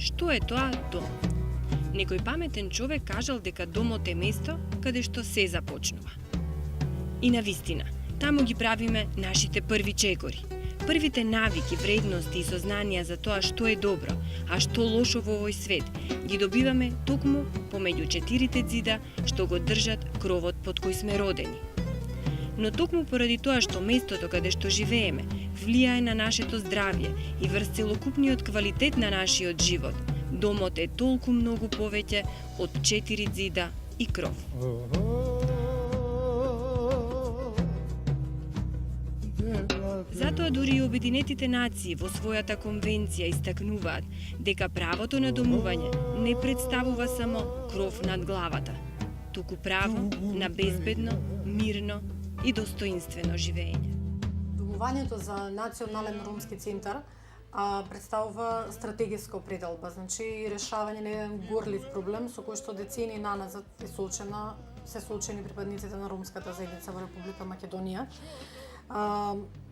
Што е тоа дом? Некој паметен човек кажал дека домот е место каде што се започнува. И навистина, таму ги правиме нашите први чекори. Првите навики, вредности и сознанија за тоа што е добро, а што лошо во овој свет, ги добиваме токму помеѓу четирите ѕида што го држат кровот под кој сме родени. Но токму поради тоа што местото каде што живееме влијае на нашето здравје и врз целокупниот квалитет на нашиот живот, домот е толку многу повеќе од 4 ѕида и кров. Затоа дури и Обединетите нации во својата конвенција истакнуваат дека правото на домување не представува само кров над главата, туку право на безбедно, мирно и достоинствено живење. Домувањето за Национален ромски центар представува стратегиска определба, значи решавање на еден горлив проблем со кој што децени наназад се соочени припадниците на ромската заедница во Република Македонија.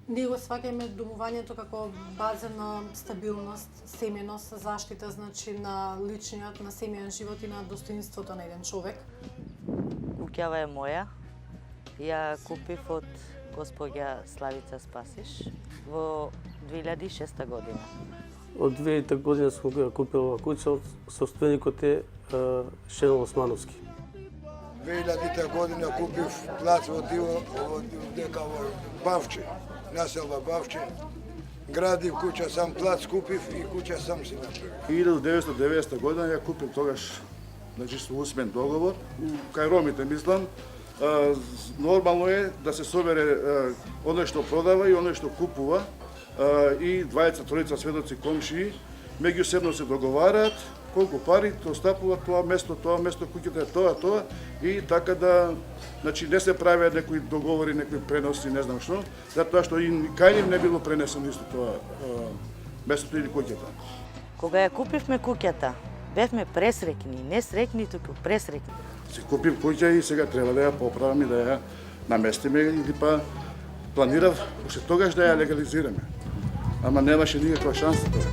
Ние го сваќаме домувањето како база на стабилност, семејност, заштита значи на личниот, на семејен живот и на достоинството на еден човек. Куќава е моја. Ја купив од госпоѓа Славица Спасиш во 2006 година. Од 2000 година сум ја купила куќа, собственикот е Шенол Османовски. 2000 година купив плац во дека во Бавче, населба Бавче. Градив куќа сам, плац купив и куќа сам си направив. 1990 година ја купив тогаш, значи со усмен договор, кај ромите мислам. Нормално е да се собере оној што продава и оној што купува и двајца, тројца сведоци комшии меѓусебно се договараат колку пари то стапува тоа место, куќата е тоа и така да, значи не се правеа некои договори, некои преноси, не знам што, затоа што и кај нив не било пренесено исто тоа местото или куќата. Кога ја купивме куќата, бевме пресреќни, не среќни, туку пресреќни. Си купив куќа и сега треба да ја поправам и да ја наместиме или па планирав уште тогаш да ја легализираме. Ама немаше никаква шанса тоа.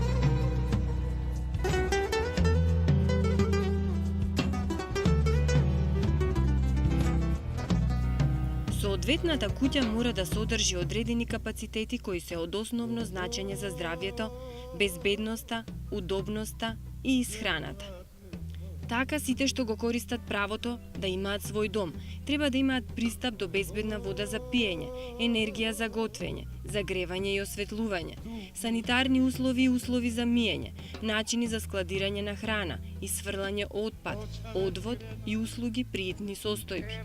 Соодветната куќа мора да содржи одредени капацитети кои се од основно значење за здравјето, безбедноста, удобноста и исхраната. Така сите што го користат правото да имаат свој дом, треба да имаат пристап до безбедна вода за пиење, енергија за готвење, загревање и осветлување, санитарни услови и услови за миење, начини за складирање на храна, исфрлање отпад, одвод и услуги при итни состојби.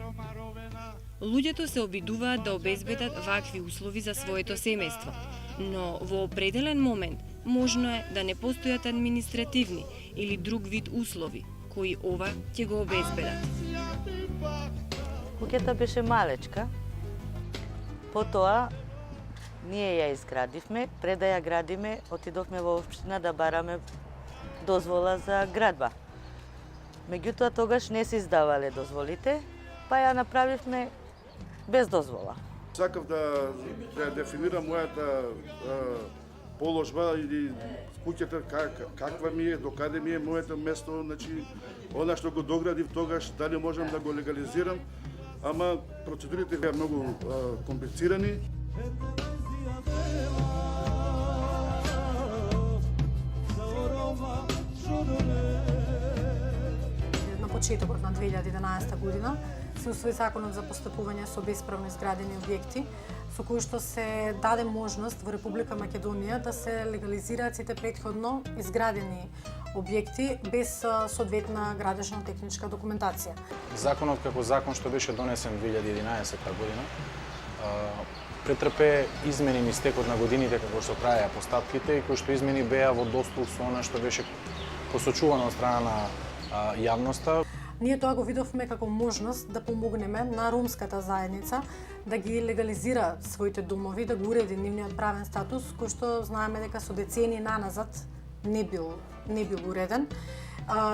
Луѓето се обидуваат да обезбедат вакви услови за своето семејство, но во определен момент можно е да не постојат административни или друг вид услови кои ова ќе го обезбедат. Куќата беше малечка. Потоа ние ја изградивме, пред да ја градиме, отидовме во општина да бараме дозвола за градба. Меѓутоа тогаш не се издавале дозволите, па ја направивме без дозвола. Сакав да дефинирам мојата положба или куќата каква ми е, докаде ми е моето место, значи она што го доградив тогаш дали можам да го легализирам, ама процедурите беа многу комплицирани. На почетокот на 2011 година се усвои законот за постапување со бесправно изградени објекти, со кој што се даде можност во Република Македонија да се легализираат сите претходно изградени објекти без соодветна градежно-техничка документација. Законот како закон што беше донесен 2011 година претрпе измени низ текот на годините како што траеа постапките и кои што измени беа во дослуг со она што беше посочувано од страна на јавноста. Ние тоа го видовме како можност да помогнеме на ромската заедница да ги легализира своите домови, да го уреди нивниот правен статус, кој што знаеме дека со децени наназад не бил уреден.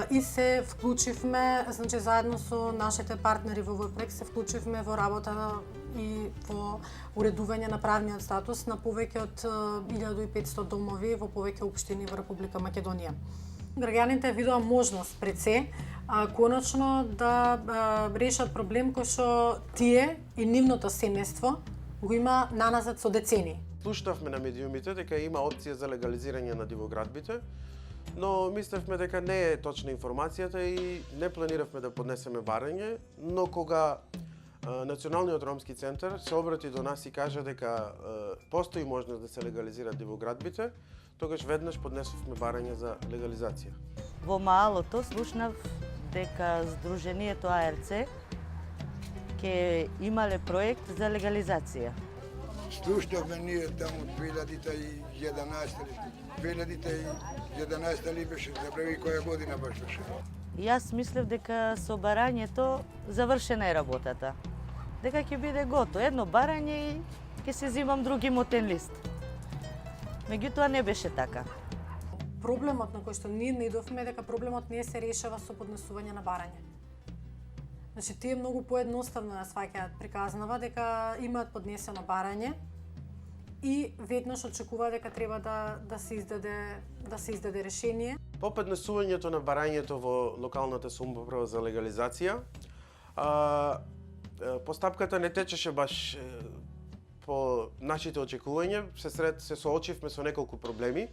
И се вклучивме, значи заедно со нашите партнери во ВПРЕК се вклучивме во работа и во уредување на правниот статус на повеќе од 1500 домови во повеќе општини во Република Македонија. Граѓаните видоа можност пред се конечно да решат проблем кој што тие и нивното семејство го има наназад со децени. Слушнавме на медиумите дека има опција за легализирање на дивоградбите, но мислевме дека не е точна информацијата и не планиравме да поднесеме барање, но кога Националниот ромски центар се обрати до нас и кажа дека постои можност да се легализираат дивоградбите, тогаш веднаш поднесовме барање за легализација. Во малото слушнав дека Сдруженијето АРЦ ќе имале проект за легализација. Слушнавме ние таму 2011 ли беше, забрави која година баш беше. Јас мислев дека со барањето завршена е работата. Дека ќе биде готово. Едно барање и ќе се земам други имотен лист. Меѓутоа не беше така. Проблемот на кој што ние наидовме дека проблемот не се решава со поднесување на барање. Значи, тие многу поедноставно ја сваќаат, приказнава дека имаат поднесено барање и веднаш очекува дека треба да се издаде решение. По поднесувањето на барањето во локалната самоуправа за легализација, постапката не течеше баш по нашите очекувања, се соочивме со неколку проблеми.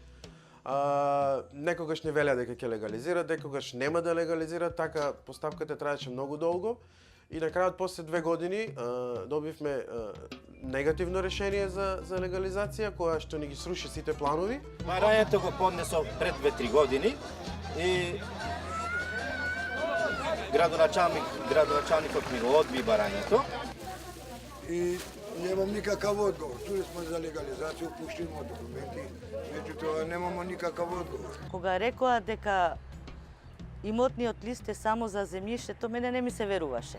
Некогаш не велеа дека ќе легализираат, некогаш нема да легализираат, така постапката траеше многу долго и на крајот после 2 години добивме негативно решение за легализација, која што ни ги сруши сите планови. Барањето го поднесов пред 2-3 години и градоначалникот ми го одби барањето. И немам никакав одговор. Туди сме за легализација, пуштимо документи, меѓутоа немамо никакав одговор. Кога рекоа дека имотниот лист е само за земјиштето, мене не ми се веруваше.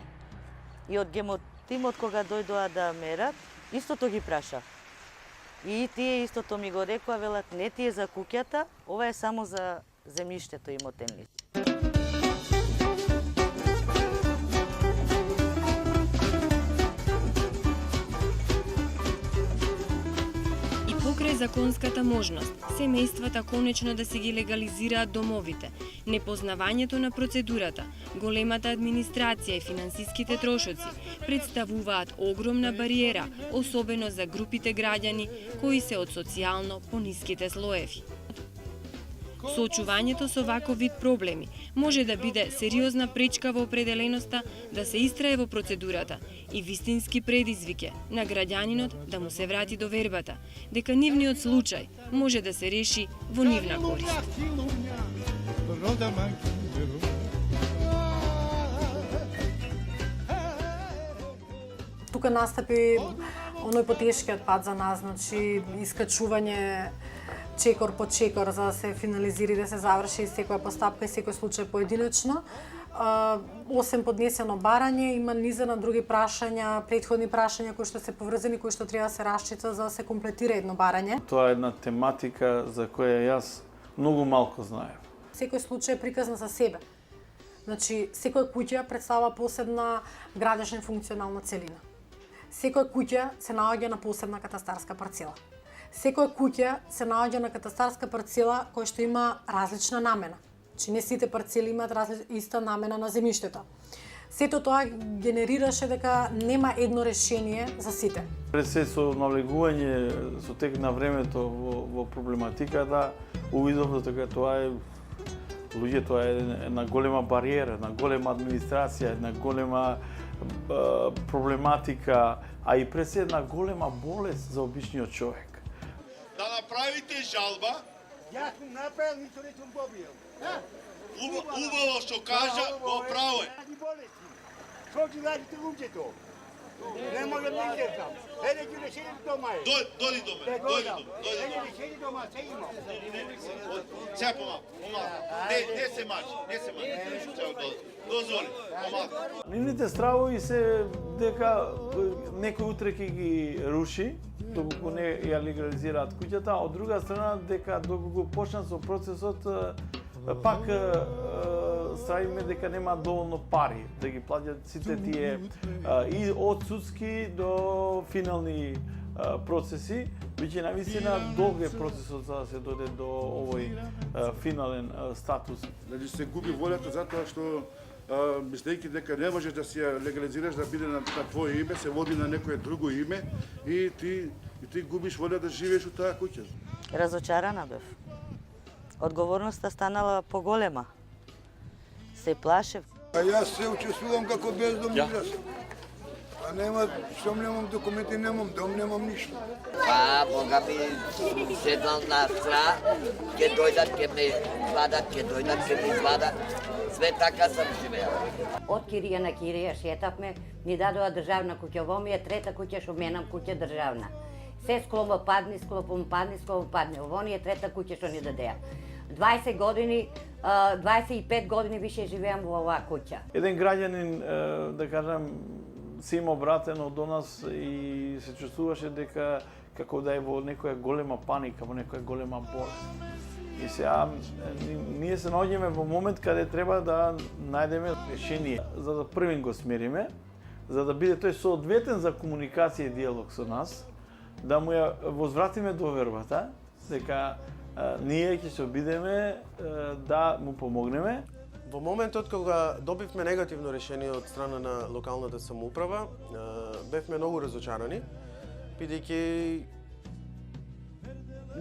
И од гемотимот кога дојдоа да мерат, истото ги праша. И тие истото ми го рекоа, велат не ти е за куќата, ова е само за земјиштето имотен лист. Покрај законската можност, семејствата конечно да се ги легализираат домовите, непознавањето на процедурата, големата администрација и финансиските трошоци представуваат огромна бариера, особено за групите граѓани кои се од социјално пониските слоеви. Соочувањето со ваков вид проблеми може да биде сериозна пречка во определеноста да се истрае во процедурата и вистински предизвик на граѓанинот да му се врати довербата дека нивниот случај може да се реши во нивна корист. Тука настапи оној потешкиот пат за нас, значи искачување чекор по чекор за да се финализира и да се заврши секоја постапка и секој случај поединечно. Осем поднесено барање, има низа на други прашања, претходни прашања кои што се поврзани, кои што треба да се расчита за да се комплетира едно барање. Тоа е една тематика за која јас многу малку знаев. Секој случај е приказна за себе. Значи, секоја куќа представува посебна градежна и функционална целина. Секоја куќа се наоѓа на посебна катастарска парцела. Секоја куќа се наоѓа на катастарска парцела која што има различна намена. Значи не сите парцели имаат иста намена на земјиштето. Сето тоа генерираше дека нема едно решение за сите. Пред се со навлегување со тек на времето во проблематиката, увидов дека тоа е тоа е една голема бариера, една голема администрација, една голема проблематика, а и пред се една голема болест за обичниот човек. Да направите жалба. Јас сум направил, ништо не сум добил. Убаво што кажа, во право е. Што ги радите луѓето? Не можам да издержам. Еде ги решени дома е. Дојди до мене, дојди до мене. Еде решени дома, се има. Сега помалку. Не се мачи, Дозволи, помалку. Нивните стравови се дека некој утре ќе ги руши, доколку не ја легализираат куќата, а од друга страна дека доколку почнат со процесот, пак стравиме дека нема доволно пари да ги платат сите тие и од судски до финални процеси, веќе навистина долг е процесот за да се дојде до овој финален статус. Значи се губи волјата затоа што мислејќи дека не можеш да си ја легализираш да биде на твое име, се води на некое друго име и ти губиш волја да живееш у таа куќа. Разочарана бев. Одговорноста станала поголема. Се плашев. А јас се учествувам како бездомни граѓани. А нема, што немам документи, немам дом, немам ништо. Па, Бога ми седнал на стра, ќе дојдат, ќе ме извадат, ќе дојдат, ќе ме извадат. Све така сам живеал. Од кирија на кирија шетавме, ни дадоа државна куќа. Во ми е трета куќа што менам куќа државна. Се скломо падни, склопом падни, склопом падни. Ово ни е трета куќа што ни дадеа. 20 години, 25 години више живеам во оваа куќа. Еден граѓанин, да кажам, се има обратено до нас и се чувствуваше дека како да е во некоја голема паника, во некоја голема болест. И сега ние се наоѓаме во момент каде треба да најдеме решение, за да првин го смириме, за да биде тој соодветен за комуникација и диалог со нас, да му ја возвратиме довербата, дека ние ќе се обидеме да му помогнеме. Во моментот кога добивме негативно решение од страна на локалната самоуправа, бевме многу разочарани, бидејќи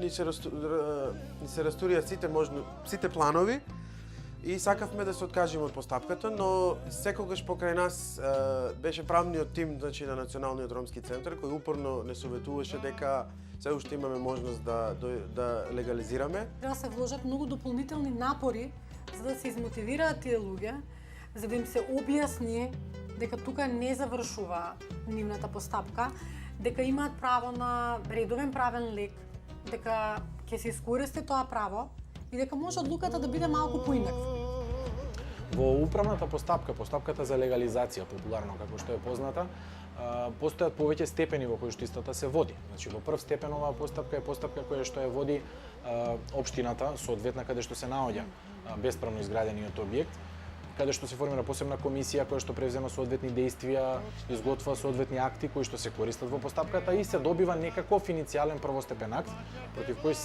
ни се растурија сите планови и сакавме да се откажеме од постапката, но секогаш покрај нас беше правниот тим, значи, на Националниот ромски центар, кој упорно не советуваше дека се уште имаме можност да легализираме. Треба да се вложат многу дополнителни напори за да се измотивираат тие луѓе, за да им се објасни дека тука не завршува нивната постапка, дека имаат право на редовен правен лек, дека ќе се искористи тоа право и дека може одлуката да биде малку поинаква. Во управната постапка, постапката за легализација, популарно како што е позната, постојат повеќе степени во кои што истата се води. Значи, во прв степен оваа постапка е постапка која што ја води општината, соодветна каде што се наоѓа бесправно изградениот објект, каде што се формира посебна комисија која што превзема соодветни дејствија, изготвува соодветни акти кои што се користат во постапката и се добива некаков иницијален првостепен акт против кој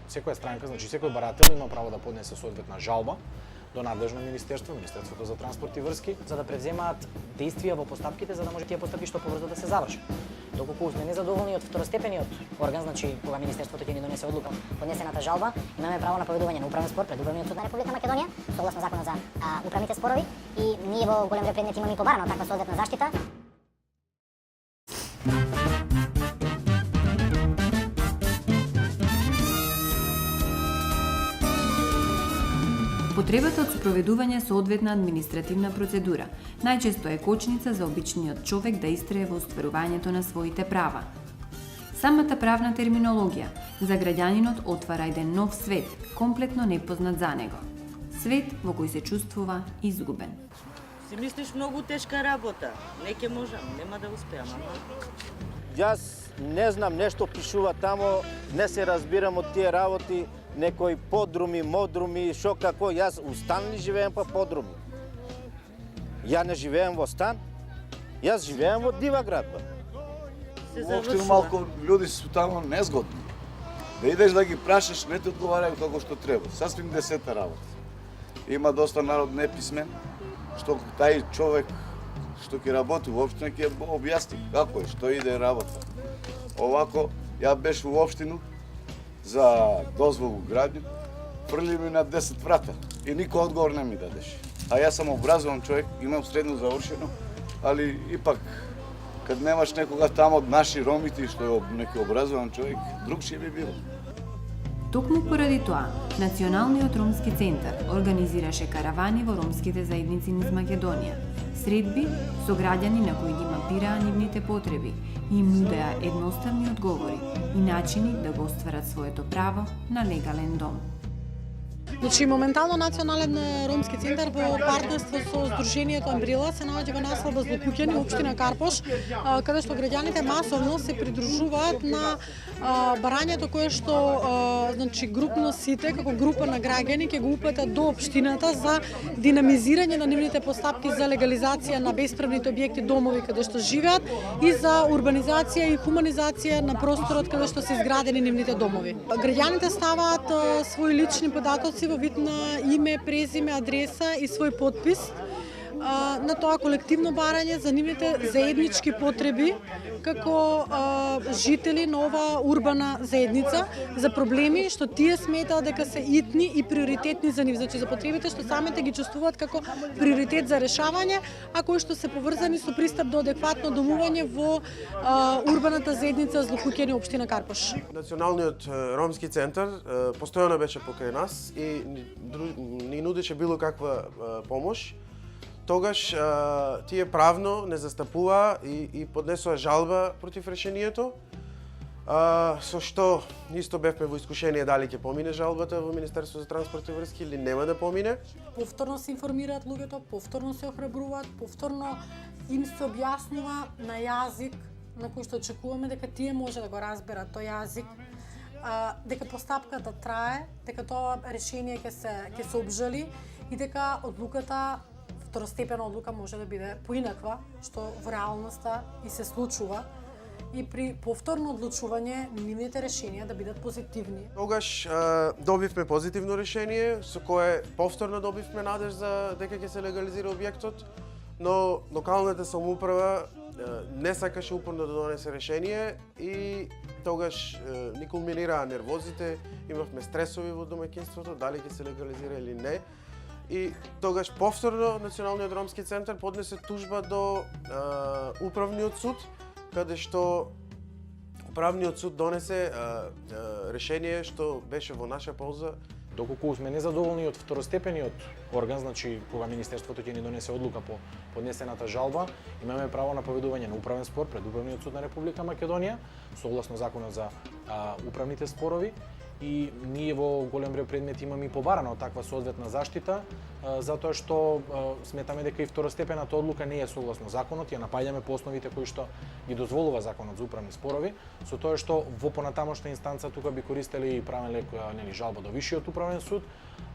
секоја странка, значи секој барател има право да поднесе соодветна жалба до надлежно министерство, Министерството за транспорт и врски, за да превземаат дејствија во постапките за да може тие постапки што побрзо да се завршат. Доколку сме незадоволни од второстепениот орган, значи кога министерството ќе ни донесе одлука поднесената жалба, имаме право на поведување на управен спор пред Управниот суд на Република Македонија, согласно законот за управните спорови, и ние во голем дел предмети имаме и побарано таква соодветна заштита. Потребата од спроведување соодветна административна процедура најчесто е кочница за обичниот човек да истрае во остварувањето на своите права. Самата правна терминологија за граѓанинот отвара еден нов свет, комплетно непознат за него. Свет во кој се чувствува изгубен. Си мислиш многу тешка работа. Не ќе можам, нема да успеам, ама. Јас не знам, нешто пишува тамо, не се разбирам од тие работи, некои подруми, модруми, шо како, јас у стан ли живеем па подруми? Ја не живеем во стан, јас живеем во дива градба. Воопшто малку луѓе се тамо незгодни. Да идеш да ги прашаш, не ти одговарају како што треба. Сасвим десета работа. Има доста народ неписмен, што тај човек што ќе работи воопшто ќе објасни како е, што иде работа. Овако, ја беше во општину за дозволу градњу, фрли ми на 10 врата и никој одговор не ми дадеше. А јас сум образован човек, имам средно завршено, али ипак, кад немаш некога тамо од наши ромите, што е неки образован човек, друг ќе би било. Токму поради тоа, Националниот ромски центар организираше каравани во ромските заедници низ Македонија, средби со граѓани на кои ги мапираа нивните потреби и им нудеа едноставни одговори и начини да го остварат своето право на легален дом. Значи, моментално Национален ромски центар во партнерство со Сдруженијето Амбрила се наоѓа во населба Злокуќани, општина Карпош, каде што граѓаните масовно се придружуваат на барањето кое што значи групно сите како група на граѓани ќе го упатат до општината за динамизирање на нивните постапки за легализација на бесправните објекти, домови каде што живеат и за урбанизација и хуманизација на просторот каде што се изградени нивните домови. Граѓаните ставаат своји лични податоци во вид на име, презиме, адреса и свој подпис на тоа колективно барање за нивните заеднички потреби како жители на оваа урбана заедница за проблеми што тие сметаат дека се итни и приоритетни за нив, значи за потребите што самите ги чувствуваат како приоритет за решавање, а кои што се поврзани со пристап до адекватно домување во урбаната заедница Злокуќани, општина Карпош. Националниот ромски центар постојано беше покрај нас и ни нудеше било каква помош. Тогаш тие правно не застапува и поднесува жалба против решението, со што исто бевме во искушение дали ќе помине жалбата во Министерство за транспорт и врски или нема да помине. Повторно се информираат луѓето, повторно се охрабруваат, повторно им се објаснува на јазик на кој што очекуваме дека тие може да го разберат тој јазик, дека постапката трае, дека тоа решение ќе се обжали и дека одлуката, второстепена одлука може да биде поинаква, што во реалноста и се случува, и при повторно одлучување нивните решенија да бидат позитивни. Тогаш добивме позитивно решение со кое повторно добивме надеж за дека ќе се легализира објектот, но локалната самоуправа не сакаше упорно да донесе решение и тогаш ни кулминираа нервозите, имавме стресови во домаќинството, дали ќе се легализира или не. И тогаш повторно Националниот ромски центар поднесе тужба до Управниот суд, каде што Управниот суд донесе решение што беше во наша полза. Доколку сме незадоволни од второстепениот орган, значи кога Министерството ќе ни донесе одлука по поднесената жалба, имаме право на поведување на управен спор пред Управниот суд на Република Македонија, согласно Законот за управните спорови. И ние во голем број предмети имаме и побарана таква соодветна заштита, затоа што сметаме дека и второстепената одлука не е согласно законот, ја напаѓаме по основите кои што ги дозволува Законот за управни спорови, со тоа што во понатамошна инстанца тука би користеле и правен лек, жалба до Висшиот управен суд,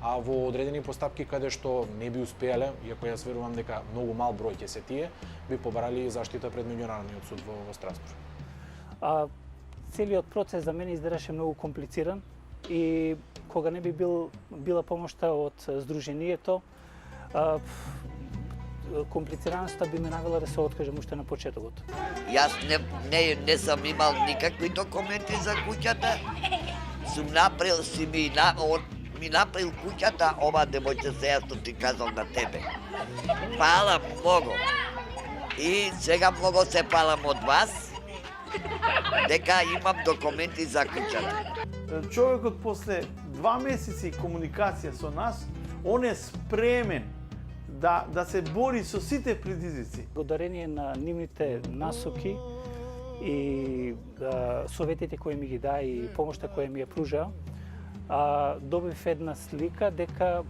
а во одредени постапки каде што не би успеале, иако јас верувам дека многу мал број ќе се тие, би побарали заштита пред меѓународниот суд во Страсбург. Целиот процес за мене изгледаше многу комплициран и кога не би била помошта од Сдруженијето, комплицираноста би ме навела да се откажам уште на почетокот. Јас не сум имал никакви документи за куќата. Ми направил куќата ова девојче се јас што ти казал на тебе. Палам многу. И сега многу се палам од вас, дека имам документи за куќата. Човекот после 2 месеци комуникација со нас, он е спремен да се бори со сите предизвици. Благодарение на нивните насоки и советите кои ми ги дај и помошта која ми ја пружа, добив една слика дека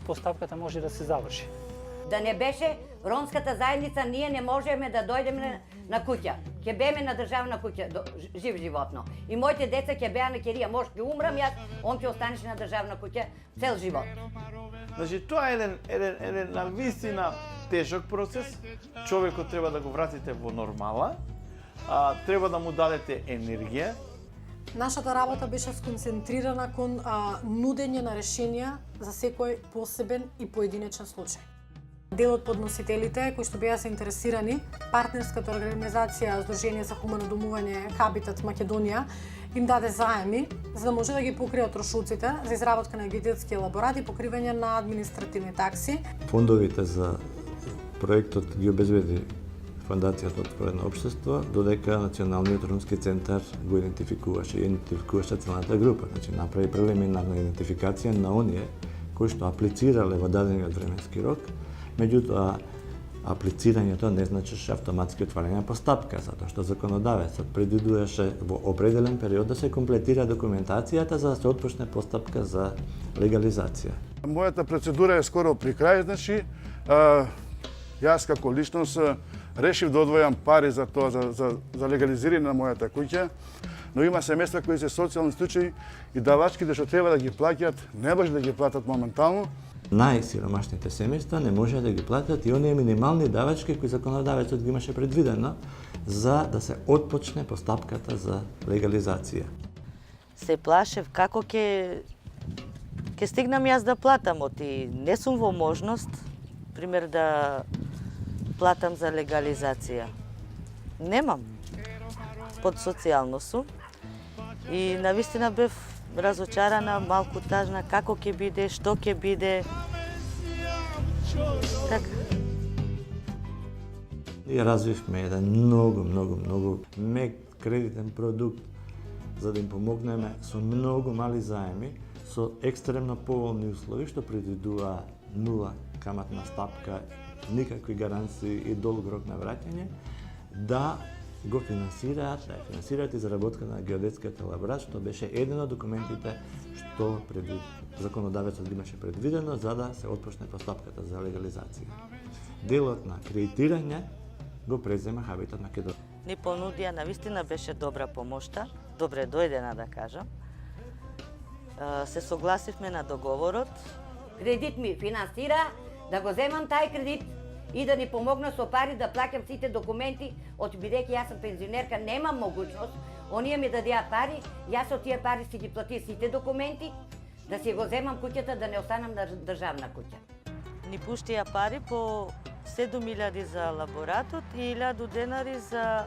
постапката може да се заврши. Да не беше ромската заедница, ние не можеме да дојдеме на куќа. Ќе беме на државна куќа, жив животно. И моите деца ќе беа на керија, може ќе умрам јас, он ќе останеше на државна куќа цел живот. Значи, тоа е еден навистина тежок процес. Човекот треба да го вратите во нормала, треба да му дадете енергија. Нашата работа беше сконцентрирана кон нудење на решенија за секој посебен и поединечен случај. Дел од подносителите кои што беа заинтересирани, партнерската организација Сдружение за хумано домување Хабитат Македонија им даде заеми за да може да ги покријат трошоците за изработка на геодетски елаборат и покривање на административни такси. Фондовите за проектот ги обезбеди Фондацијата Отворено општество, додека Националниот ромски центар го идентификуваше целата група. Значи, направи прелиминарна идентификација на оние кои што аплицирале во дадениот временски рок. Меѓутоа, аплицирањето не значеше автоматски отварање на постапка, затоа што законодавецот предвидуваше во определен период да се комплетира документацијата за да се отпочне постапка за легализација. Мојата процедура е скоро при крај, значи јас како личност решив да одвојам пари за тоа, за легализирање на мојата куќа, но има семејства кои се социјални случаи и давачките што треба да ги плаќаат, не може да ги платат моментално. Најсиромашните семејства не може да ги платат и оние минимални давачки кои законодавецот ги имаше предвидено за да се отпочне постапката за легализација. Се плашев како ќе стигнам јас да платам, оти не сум во можност, пример да платам за легализација. Немам. Под социјално сум. И навистина бев разочарана, малку тажна, како ќе биде, што ќе биде. Така. Ние развивме еден многу мек кредитен продукт за да им помогнеме со многу мали заеми, со екстремно поволни услови што предвидува нула каматна стапка, никакви гаранции и долг рок на враќање, да го финансираат изработка на геодетскиот елаборат, што беше еден од документите што законодавецот имаше предвидено за да се отпочне постапката за легализација. Делот на кредитирање го презема Хабитат Македонија. Ни понудија, навистина беше добра помошта, добре дојдена да кажам. Се согласивме на договорот. Кредит ми финансира, да го земам тај кредит и да ни помогна со пари да плаќам сите документи, бидејќи јас сум пензионерка, немам могуćност, оние ми дадеа пари, јас од тие пари си ги плати сите документи, да си го земам куќата, да не останам на државна куќа. Ни пуштија пари по 7.000 за лаборатот и 1.000 денари за,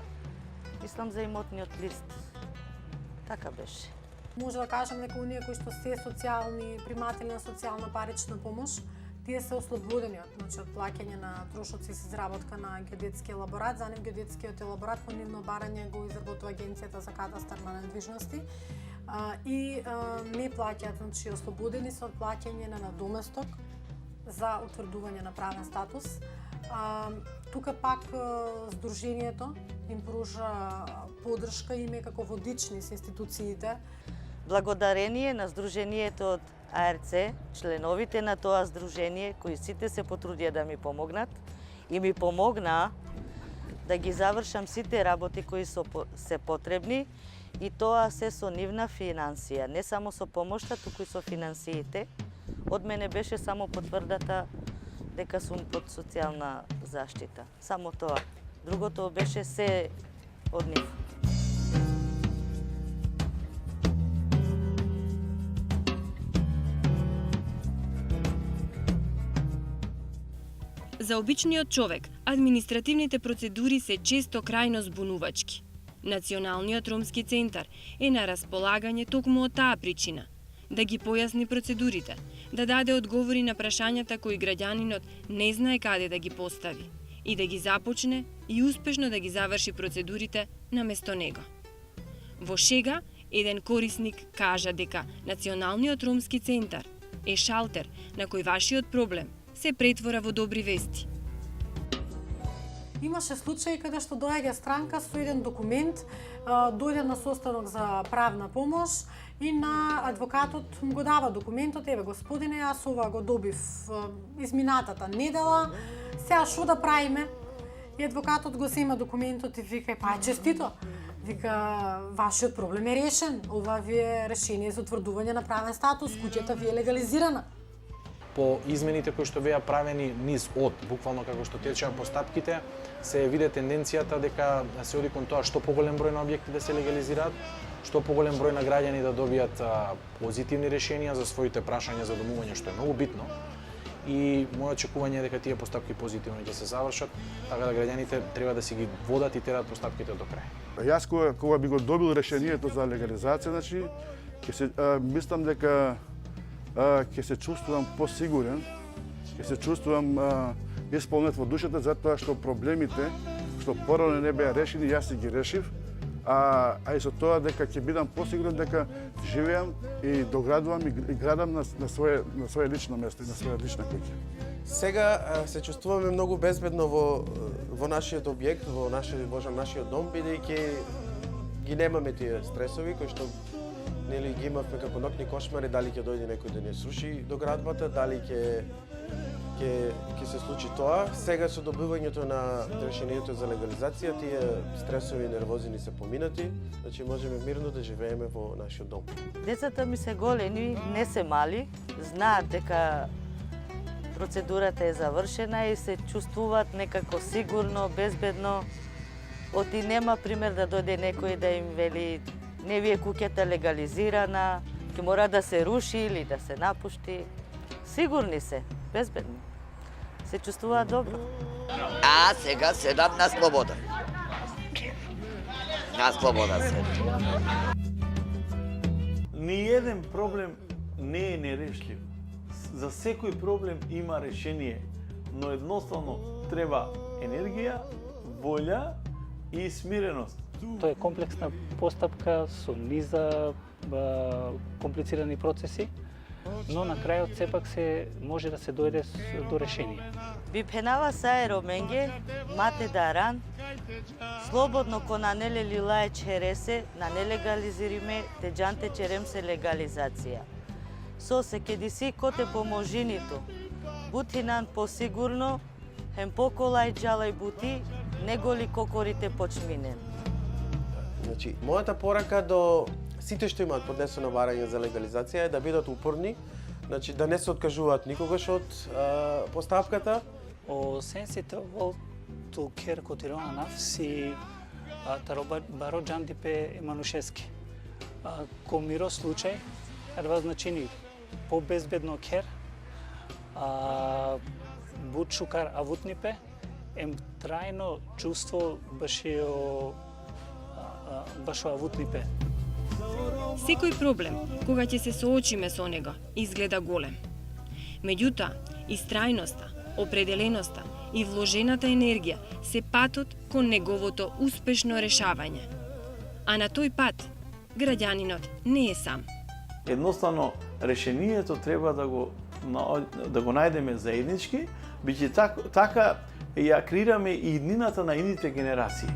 мислам, за имотниот лист. Така беше. Може да кажам дека оние кои што се социјални приматели на социјална парична помош, тие се ослободени од плаќање на трошоци за изработка на геодетски елаборат. За нив геодетскиот елаборат по нивно барање го изработува Агенцијата за катастар на недвижности и не плаќаат, ослободени се од плаќање на надоместок за утврдување на правен статус. Тука пак Сдруженијето им пружа поддршка и име како водични со институциите. Благодарение на Сдруженијето од АРЦ, членовите на тоа сдружение, кои сите се потрудија да ми помогнат и ми помогнаа да ги завршам сите работи кои се потребни и тоа се со нивна финансија, не само со помошта, туку и со финансиите. Од мене беше само потврдата дека сум под социјална заштита. Само тоа. Другото беше се од нив. За обичниот човек, административните процедури се често крајно збунувачки. Националниот ромски центар е на располагање токму од таа причина – да ги појасни процедурите, да даде одговори на прашањата кои граѓанинот не знае каде да ги постави и да ги започне и успешно да ги заврши процедурите наместо него. Во шега, еден корисник кажа дека Националниот ромски центар е шалтер на кој вашиот проблем се претвора во добри вести. Имаше случаи каде што доаѓа странка со еден документ, дојде на состанок за правна помош и на адвокатот му го дава документот, еве господине, јас ова го добив изминатата недела, сега што да правиме? И адвокатот го зема документот и вика, па честито, вика, вашиот проблем е решен, ова ви е решение за утврдување на правен статус, куќата ви е легализирана. По измените кои што беа правени низ од, буквално како што течеа постапките, се виде тенденцијата дека се оди кон тоа што поголем број на објекти да се легализираат, што поголем број на граѓани да добијат позитивни решенија за своите прашања за домување, што е многу битно. И моје очекување е дека тие постапки позитивно ќе се завршат, така да граѓаните треба да си ги водат и терат постапките до крај. Јас кога би го добил решението за легализација, значи, мислам дека ќе се чувствувам посигурен, ќе се чувствувам исполнет во душата затоа што проблемите што порано не беа решени, јас ги решив, а и со тоа дека ќе бидам посигурен дека живеам и доградувам и градам на свое лично место и на своја лична куќа. Сега се чувствуваме многу безбедно во нашиот објект, во нашиот дом, бидејќи ги немаме тие стресови кои што нели ги имавме како ноќни кошмари, дали ќе дојде некој да не сруши доградбата, дали ќе се случи тоа. Сега со добивањето на решението за легализација, тие стресови и нервозини се поминати, значи можеме мирно да живееме во нашиот дом. Децата ми се големи, не се мали, знаат дека процедурата е завршена и се чувствуваат некако сигурно, безбедно. Оти нема пример да дојде некој да им вели не ви е куќата легализирана, ќе мора да се руши или да се напушти. Сигурни се, безбедни. Се чувствуваат добро. А сега седам на слобода. На слобода седам. Ниеден проблем не е нерешлив. За секој проблем има решение, но едноставно треба енергија, волја и смиреност. Тоа е комплексна постапка со низа комплицирани процеси, но на крајот сепак се може да се дојде до решение. Бипенава саеро менге, мате даран, слободно кона неле лилае чересе, на нелегализириме, теджанте черем се легализација. Со се кедиси коте поможинито, бутинан посигурно, хем поколај джалај бути, неголи кокорите почминен. Значи, мојата порака до сите што имаат поднесено барање за легализација е да бидат упорни, значи да не се откажуваат никогаш од постапката. O sensita voltu ker kotirona nafsi тароба баро джандипе еманушески. Ко миро случај, ерва значини по-безбедно кер, бучукар авутнипе, ем трајно чувство башио авутнипе. Секој проблем, кога ќе се соочиме со него, изгледа голем. Меѓутоа, истрајноста, определеноста и вложената енергија се патот кон неговото успешно решавање. А на тој пат, граѓанинот не е сам. Едноставно, решението треба да го најдеме заеднички, биќе така ја креираме и иднината на идните генерации.